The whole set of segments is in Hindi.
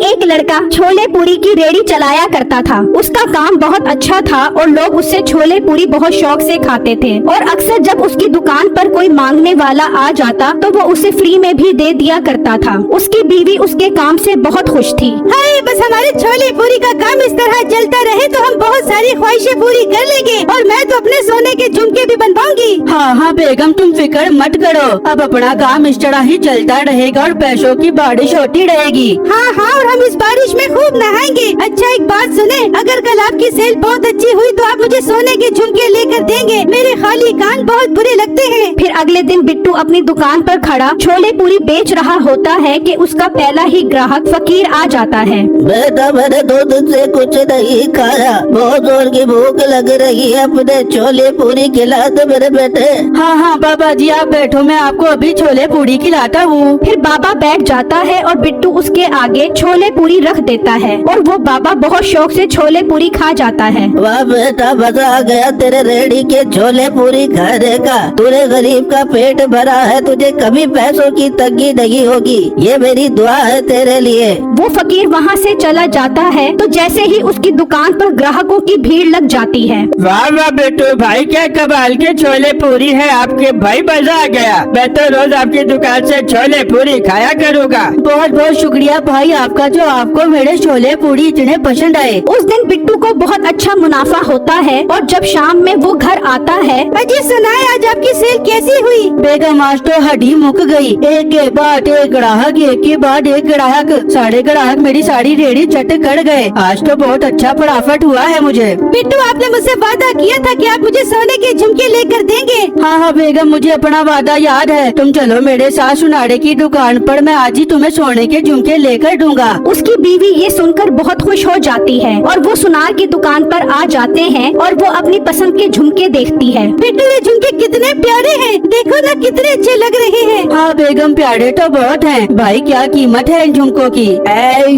एक लड़का छोले पूरी की रेडी चलाया करता था। उसका काम बहुत अच्छा था और लोग उससे छोले पूरी बहुत शौक से खाते थे और अक्सर जब उसकी दुकान पर कोई मांगने वाला आ जाता तो वो उसे फ्री में भी दे दिया करता था। उसकी बीवी उसके काम से बहुत खुश थी। हाय, बस हमारे छोले पूरी का काम इस तरह चलता रहे तो हम बहुत सारी ख्वाहिशें पूरी कर लेंगे और मैं तो अपने सोने के झुमके भी बनवाऊंगी। हाँ हाँ बेगम, तुम फिक्र मत करो, अब अपना काम इस तरह ही चलता रहेगा और पैसों की बारिश होती रहेगी। हाँ हाँ, और हम इस बारिश में खूब नहाएंगे। अच्छा एक बात सुने, अगर कल आपकी सेल बहुत अच्छी हुई तो आप मुझे सोने के झुमके लेकर देंगे। मेरे खाली कान बहुत बुरे लगते हैं। फिर अगले दिन बिट्टू अपनी दुकान पर खड़ा छोले पूरी बेच रहा होता है कि उसका पहला ही ग्राहक फकीर आ जाता है। बेटा मैंने 2 दिन से कुछ नहीं खाया, बहुत जोर की भूख लग रही है, अपने छोले पूरी खिला दो मेरे बेटे। हाँ हाँ बाबा जी, आप बैठो, मैं आपको अभी छोले पूरी खिलाता हूँ। फिर बाबा बैठ जाता है और बिट्टू उसके आगे छोले पूरी रख देता है और वो बाबा बहुत शौक से छोले पूरी खा जाता है। वाह बेटा, मजा आ गया तेरे रेडी के छोले पूरी खाने का। तूने गरीब का पेट भरा है, तुझे कभी पैसों की तंगी नहीं होगी, ये मेरी दुआ है तेरे लिए। वो फकीर वहाँ से चला जाता है तो जैसे ही उसकी दुकान पर ग्राहकों की भीड़ लग जाती है। वाह वाह बेटो भाई, क्या कमाल के छोले पूरी है आपके भाई, मजा आ गया। मैं तो रोज आपकी दुकान से छोले पूरी खाया करूँगा। बहुत बहुत शुक्रिया भाई आपका, जो आपको मेरे छोले पूरी इतने पसंद आए। उस दिन बिट्टू को बहुत अच्छा मुनाफा होता है और जब शाम में वो घर आता है। अजी सुनाए, आज आपकी सेल कैसी हुई? बेगम आज तो हड्डी मुक गई, एक के बाद एक ग्राहक, एक के बाद एक ग्राहक, सारे ग्राहक मेरी सारी रेडी चट कर गए। आज तो बहुत अच्छा प्रॉफिट हुआ है मुझे। बिट्टू, आपने मुझसे वादा किया था कि आप मुझे सोने के झुमके लेकर देंगे। हाँ हाँ बेगम, मुझे अपना वादा याद है। तुम चलो मेरे साथ सुनारे की दुकान पर, मैं आज ही तुम्हें सोने के झुमके लेकर दूंगा। उसकी बीवी ये सुनकर बहुत खुश हो जाती है और वो सुनार की दुकान पर आ जाते हैं और वो अपनी पसंद के झुमके देखती है। बिट्टू, ये झुमके कितने प्यारे हैं, देखो ना कितने अच्छे लग रहे हैं। हाँ बेगम, प्यारे तो बहुत हैं। भाई क्या कीमत है इन झुमकों की?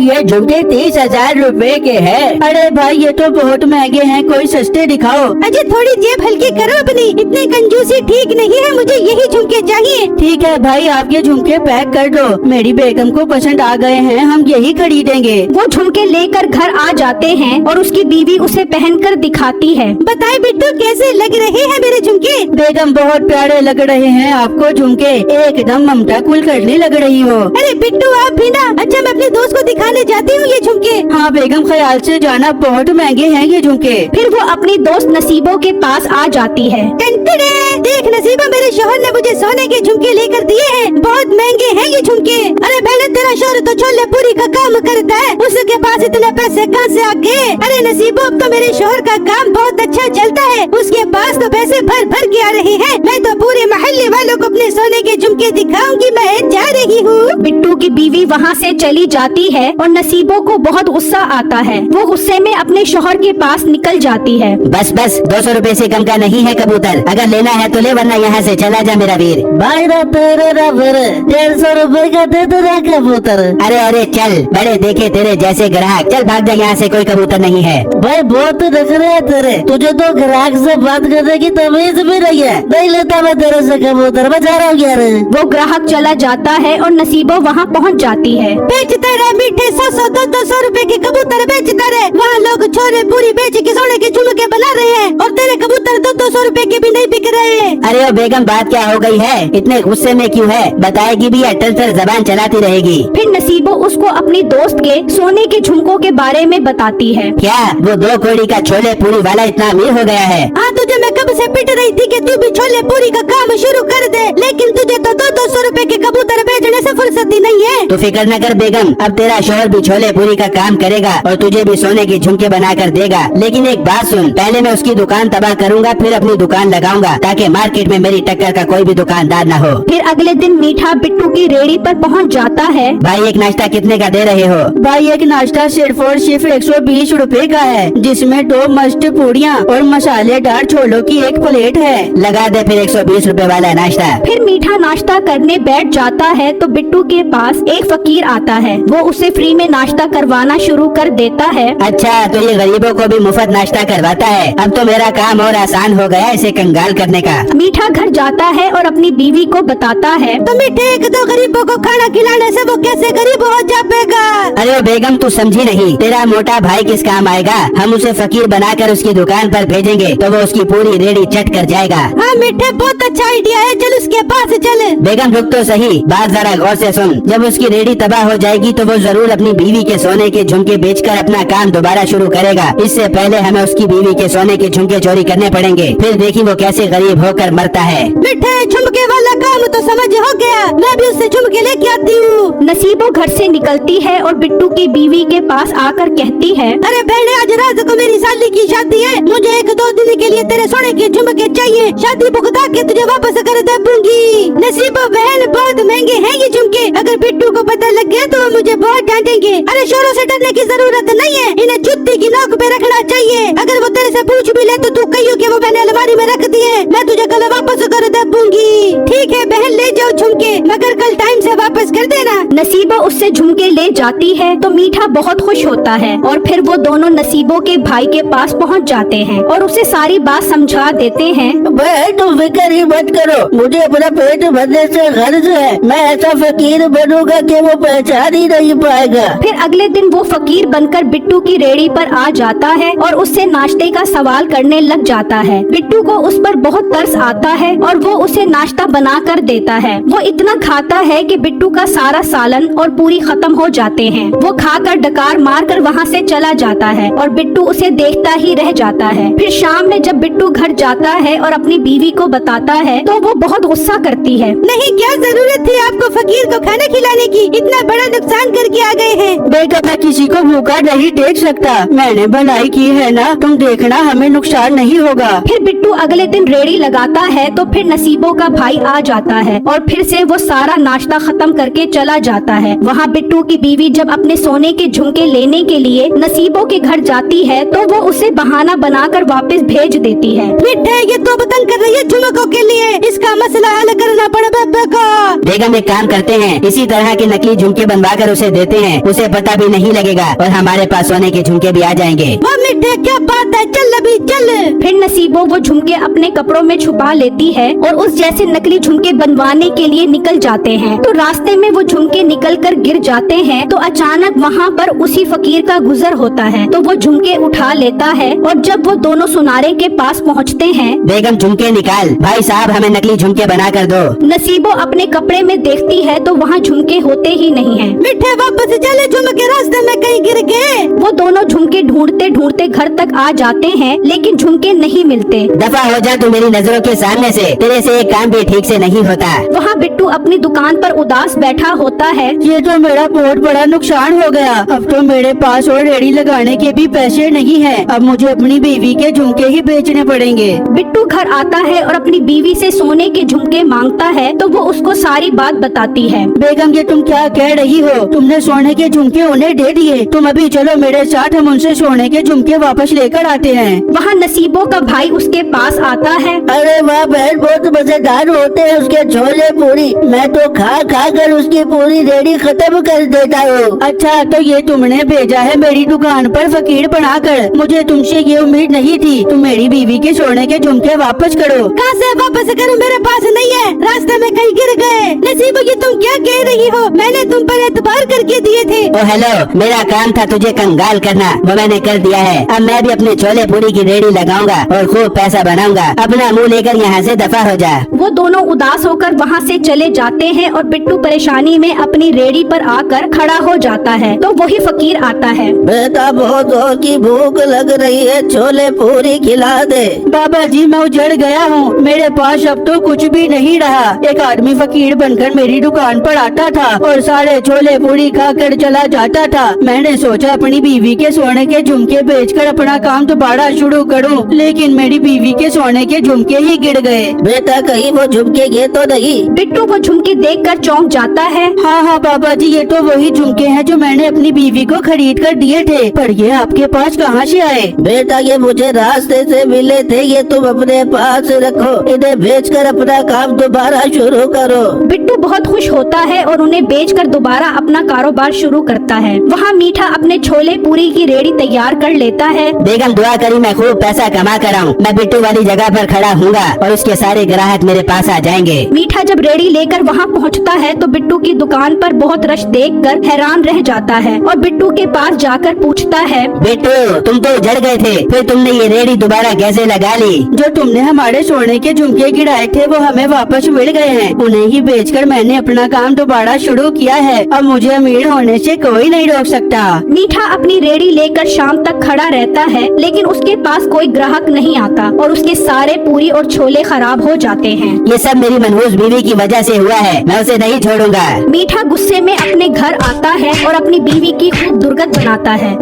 ये झुमके 30,000 रुपए के हैं। अरे भाई ये तो बहुत महंगे हैं, कोई सस्ते दिखाओ। अजय थोड़ी जेब हल्की करो अपनी, इतनी कंजूसी ठीक नहीं है, मुझे यही झुमके चाहिए। ठीक है भाई, आप ये झुमके पैक कर दो, मेरी बेगम को पसंद आ गए हैं, हम यही खरीदेंगे। वो झुमके लेकर घर आ जाते हैं और उसकी बीवी उसे पहनकर दिखाती है। बताए बिट्टू, कैसे लग रहे हैं मेरे झुमके? बेगम बहुत प्यारे लग रहे हैं आपको झुमके, एकदम ममता कुल करने लग रही हो। अरे बिट्टू आप भी ना। अच्छा मैं अपने दोस्त को दिखाने जाती हूँ ये झुमके। हाँ बेगम, ख्याल से जाना, बहुत महंगे हैं ये झुमके। फिर वो अपनी दोस्त नसीबो के पास आ जाती है। टंटड़े, देख नसीबा, मेरे शोहर ने मुझे सोने के झुमके लेकर दिए हैं, बहुत महंगे हैं ये झुमके। अरे पहले तेरा शोहर तो छोले पूरी का काम करता है, उसके पास इतने पैसे कहाँ से आ गए? अरे नसीबो, अब तो मेरे शोहर का काम बहुत अच्छा चलता है, उसके पास तो पैसे भर भर के आ रहे हैं। मैं तो पूरे मोहल्ले वालों को अपने सोने के झुमके दिखाऊंगी, मैं जा रही हूँ। बिट्टू की बीवी वहाँ से चली जाती है और नसीबो को बहुत गुस्सा आता है। वो गुस्से में अपने शोहर के पास निकल जाती है। बस बस, 200 रुपए से कम का नहीं है कबूतर, अगर लेना है तो ले, वरना यहाँ से चला जा मेरा वीर। 150 रुपए का दे दो कबूतर। अरे अरे चल, बड़े देखे तेरे जैसे ग्राहक, चल भाग जा यहाँ से, कोई कबूतर नहीं है। भाई बहुत रख रहे हैं तेरे, तुझे तो ग्राहक से बात करने की तमीज भी नहीं है। नहीं लेता मैं तेरे से कबूतर, बचा रहा हूँ यार। वो ग्राहक चला जाता है और नसीबो वहाँ पहुँच जाती है। बेचते रहे मीठे 100-200 रुपए के कबूतर बेचते रहे, वहाँ लोग छोले पूरी बेच के सोने के झुमके बना रहे हैं और तेरे कबूतर 200 रुपए के भी नहीं बिक रहे हैं। अरे ओ बेगम, बात क्या हो गई है, इतने गुस्से में क्यों है? बताएगी भी या टल जबान चलाती रहेगी? फिर नसीबो उसको अपनी दोस्त के सोने के झुमकों के बारे में बताती है। क्या वो 2 कौड़ी का छोले पूरी वाला इतना अमीर हो गया है? हाँ, तुझे मैं कब से पिट रही थी कि तू भी छोले पूरी का काम शुरू कर दे, लेकिन तुझे तो 200 रुपए के कबूतर बेचने से फुर्सत ही नहीं है। तू फिक्र न कर बेगम, अब तेरा शोहर भी छोले पूरी का काम करेगा और तुझे भी सोने के झुमके बना कर देगा। लेकिन एक बात सुन, पहले मैं उसकी दुकान तबाह करूंगा, फिर अपनी दुकान लगाऊंगा, ताकि मार्केट में मेरी टक्कर का कोई भी दुकानदार न हो। फिर अगले दिन मीठा बिट्टू की रेड़ी पर पहुंच जाता है। भाई एक नाश्ता कितने का दे रहे हो? भाई एक नाश्ता सिर्फ और सिर्फ 120 रुपए का है, जिसमें 2 मस्त पूड़ियाँ और मसालेदार छोलों की एक प्लेट है। लगा दे फिर 120 रुपए वाला नाश्ता। फिर मीठा नाश्ता करने बैठ जाता है तो बिट्टू के पास एक फकीर आता है। वो उसे फ्री में नाश्ता करवाना शुरू कर देता है। अच्छा, तो ये गरीबों को भी मुफ्त नाश्ता करवाता है, अब तो मेरा काम और आसान हो गया इसे कंगाल करने का। मीठा घर जाता है और अपनी बीवी को बताता है। तो मीठे 1-2 गरीबों को खाना खिलाने से वो कैसे गरीब हो जाएगा? अरे ओ बेगम, तू समझी नहीं, तेरा मोटा भाई किस काम आएगा? हम उसे फकीर बनाकर उसकी दुकान पर भेजेंगे तो वो उसकी पूरी रेडी चट कर जाएगा। हाँ मिठे, बहुत अच्छा आइडिया है, चल उसके पास चल। बेगम रुक तो सही, बात जरा गौर से सुन। जब उसकी रेडी तबाह हो जाएगी तो वो जरूर अपनी बीवी के सोने के झुमके बेचकर अपना काम दोबारा शुरू करेगा। इससे पहले हमें उसकी बीवी के सोने के झुमके चोरी करने पड़ेंगे, फिर देखी वो कैसे गरीब होकर मरता है। मिठे, झुमके वाला काम तो समझ हो गया, मैं भी उससे झुमके लेके आती हूँ। नसीबो घर से निकलती है और बिट्टू की बीवी के पास आकर कहती है, अरे बहने, आज रात को मेरी साली की शादी है, मुझे 1-2 दिन के लिए तेरे सोने के झुमके चाहिए, शादी भुगता के तुझे वापस कर दे दूंगी। नसीबो बहन, बहुत महंगे हैं ये झुमके, अगर बिट्टू को पता लग गया तो वो मुझे बहुत डांटेंगे। अरे शोरों से डरने की जरूरत नहीं है, इन्हें जुत्ती की नोक पे रखना चाहिए। अगर वो तेरे से पूछ भी ले तो तू कहियो कि वो मैंने अलमारी में रख दिए, मैं तुझे कल वापस कर दे दूंगी। ठीक है बहन, ले जाओ झुमके, मगर कल टाइम से वापस कर देना। नसीबो उससे झुमके ले जाती है तो मीठा बहुत खुश होता है और फिर वो दोनों नसीबो के भाई के पास पहुंच जाते हैं और उसे सारी बात समझा देते हैं। भाई तुम फिक्र ही मत करो, मुझे अपना पेट भरने से गर्ज है, मैं ऐसा फकीर बनूंगा कि वो पहचान ही नहीं पाएगा। फिर अगले दिन वो फकीर बनकर बिट्टू की रेड़ी पर आ जाता है और उससे नाश्ते का सवाल करने लग जाता है। बिट्टू को उस पर बहुत तरस आता है और वो उसे नाश्ता बना कर देता है। वो इतना खाता है कि बिट्टू का सारा सालन और पूरी खत्म हो जाते हैं। वो खाकर डकार मारकर वहाँ से चला जाता है और बिट्टू उसे देखता ही रह जाता है। फिर शाम में जब बिट्टू घर जाता है और अपनी बीवी को बताता है तो वो बहुत गुस्सा करती है। नहीं, क्या जरूरत थी आपको फकीर को खाना खिलाने की, इतना बड़ा नुकसान करके आ गए हैं। बेटा, मैं किसी को भूखा नहीं देख सकता, मैंने भलाई की है ना, तुम देखना हमें नुकसान नहीं होगा। फिर बिट्टू अगले दिन रेड़ी लगाता है तो फिर नसीबों का भाई आ जाता है और फिर से वो सारा नाश्ता खत्म करके चला जाता है। वहाँ बिट्टू की बीवी जब अपने सोने के झुमके लेने के लिए नसीबों के घर जाती है तो वो उसे बहाना बनाकर वापस भेज देती है। मिठे, ये तो तंग कर रही है झुमकों के लिए, इसका मसला हल करना पड़ेगा। बेगम एक काम करते हैं, इसी तरह के नकली झुमके बनवा कर उसे देते हैं, उसे पता भी नहीं लगेगा और हमारे पास सोने के झुमके भी आ जाएंगे। वो मिठे, क्या बात है, चल अभी चल। फिर नसीबो वो झुमके अपने कपड़ों में छुपा लेती है और उस जैसे नकली झुमके बनवाने के लिए निकल जाते हैं। तो रास्ते में वो झुमके निकलकर गिर जाते हैं तो अचानक वहाँ पर उसी फकीर का गुजर होता है तो वो झुमके उठा लेता है और जब वो दोनों सुनारे के पास पहुँचते हैं, बेगम झुमके निकाल, भाई साहब हमें नकली झुमके बना कर दो। नसीबो अपने कपड़े में देखती है तो वहाँ झुमके होते ही नहीं हैं। मिठे, वापस चले, झुमके रास्ते में कहीं गिर गए। वो दोनों झुमके ढूंढते ढूंढते घर तक आ जाते हैं लेकिन झुमके नहीं मिलते। दफा हो जा तू मेरी नजरों के सामने से, तेरे से एक काम भी ठीक से नहीं होता। वहाँ बिट्टू अपनी दुकान पर उदास बैठा होता है। ये तो मेरा बहुत बड़ा नुकसान हो गया, अब तो मेरे पास और रेड़ी लगाने के भी पैसे नहीं है, अब मुझे अपनी बीवी के झुमके ही बेचने पड़ेंगे। बिट्टू घर आता है और अपनी बीवी से सोने के झुमके मांगता है तो वो उसको सारी बात बताती है। बेगम ये तुम क्या कह रही हो, तुमने सोने के झुमके उन्हें दे दिए, तुम अभी चलो मेरे साथ, हम उनसे सोने के झुमके वापस लेकर आते हैं। वहाँ नसीबों का भाई उसके पास आता है। अरे वाह बहन, बहुत मजेदार होते हैं उसके छोले पूरी, मैं तो खा खा कर उसकी पूरी रेडी खत्म कर देता हूँ। अच्छा, तो ये तुमने भेजा है मेरी दुकान पर फकीर बनाकर, मुझे तुमसे ये उम्मीद नहीं थी। तुम मेरी बीवी के सोने के झुमके वापस करो। कहाँ से वापस करूँ, मेरे पास नहीं है, रास्ते में कहीं गिर गए। नसीबो, ये तुम क्या कह रही हो, मैंने तुम पर एतबार करके दिए थे। ओ हेलो, मेरा काम था तुझे कंगाल करना, वो मैंने कर दिया है। अब मैं भी अपने छोले पूरी की रेडी लगाऊंगा और खूब पैसा बनाऊंगा, अपना मुंह लेकर यहाँ से दफा हो जा। वो दोनों उदास होकर वहाँ से चले जाते हैं और बिट्टू परेशानी में अपनी रेड़ी पर आकर खड़ा हो जाता है तो वही फकीर आता है। बेटा बहुत जोर की भूख लग रही है, छोले पूरी खिला दे। बाबा जी मैं उजड़ गया हूँ, मेरे पास अब तो कुछ भी नहीं रहा। एक आदमी फकीर बनकर मेरी दुकान पर आता था और सारे छोले पूरी खाकर चला जाता था। मैंने सोचा अपनी बीवी के सोने के झुमके बेचकर अपना काम दोबारा शुरू करूँ, लेकिन मेरी बीवी के सोने के झुमके ही गिर गए। बेटा कहीं वो झुमके गिरे तो नहीं? बिट्टू वो झुमके देखकर चौंक जाता है। हाँ हाँ बाबा जी, ये तो वही झुमके हैं जो मैंने अपनी बीवी को खरीद कर दिए थे, पर ये आपके पास कहाँ से आए? बेटा ये मुझे रास्ते से मिले थे, ये तुम अपने पास रखो, इन्हें बेचकर अपना काम दोबारा शुरू करो। बिट्टू बहुत खुश होता है और उन्हें बेचकर दोबारा अपना कारोबार शुरू करता है। वहाँ मीठा अपने छोले पूरी की रेडी तैयार कर लेता है। बेगम दुआ कर ही मैं खूब पैसा कमा कर आऊँ। मैं बिट्टू वाली जगह पर खड़ा हूँगा और उसके सारे ग्राहक मेरे पास आ जाएंगे। मीठा जब रेड़ी लेकर वहाँ पहुँचता है तो बिट्टू की दुकान पर बहुत रश देखकर हैरान रह जाता है और बिट्टू के पास जाकर पूछता है, बिट्टू तुम तो जड़ गए थे, फिर तुमने ये रेड़ी दोबारा कैसे लगा ली? जो तुमने हमारे सोने के झुमके गिराए थे वो हमें वापस मिल गए हैं। उन्हें ही बेचकर मैंने अपना काम दोबारा शुरू किया है। अब मुझे अमीर होने से कोई नहीं रोक सकता। मीठा अपनी रेड़ी लेकर शाम तक खड़ा रहता है लेकिन उसके पास कोई ग्राहक नहीं आता और उसके सारे पूरी और छोले खराब हो जाते हैं। ये सब मेरी मनहूस बीवी की वजह से हुआ है, मैं उसे नहीं छोड़ूंगा। मीठा गुस्से में अपने घर आता है और अपनी बीवी की खूब दुर्गत बनाता है।